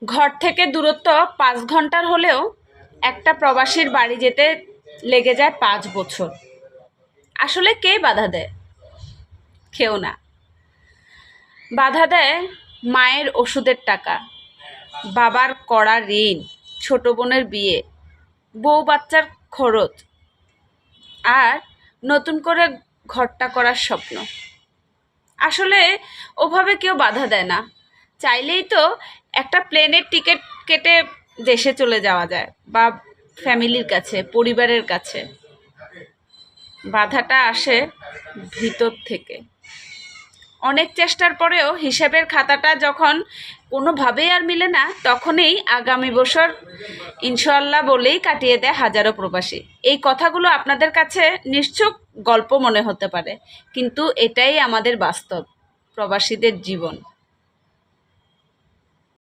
ঘর থেকে দূরত্ব 5 ঘন্টার হলেও একটা প্রবাসীর বাড়ি যেতে লেগে যায় 5 বছর। আসলে কে বাধা দেয়? কেউ না। বাধা দেয় মায়ের ওষুধের টাকা, বাবার কড়া ঋণ, ছোট বোনের বিয়ে, বউ বাচ্চার খরচ, আর নতুন করে ঘরটা করার স্বপ্ন। আসলে ওভাবে কেউ বাধা দেয় না। চাইলেই তো একটা প্লেনের টিকিট কেটে দেশে চলে যাওয়া যায়, বা ফ্যামিলির কাছে, পরিবারের কাছে। বাধাটা আসে ভিতর থেকে। অনেক চেষ্টার পরেও হিসাবের খাতাটা যখন কোনোভাবেই আর মিলে না, তখনই আগামী বছর ইনশাআল্লাহ বলেই কাটিয়ে দেয় হাজারো প্রবাসী। এই কথাগুলো আপনাদের কাছে নিশ্চয় গল্প মনে হতে পারে, কিন্তু এটাই আমাদের বাস্তব প্রবাসীদের জীবন।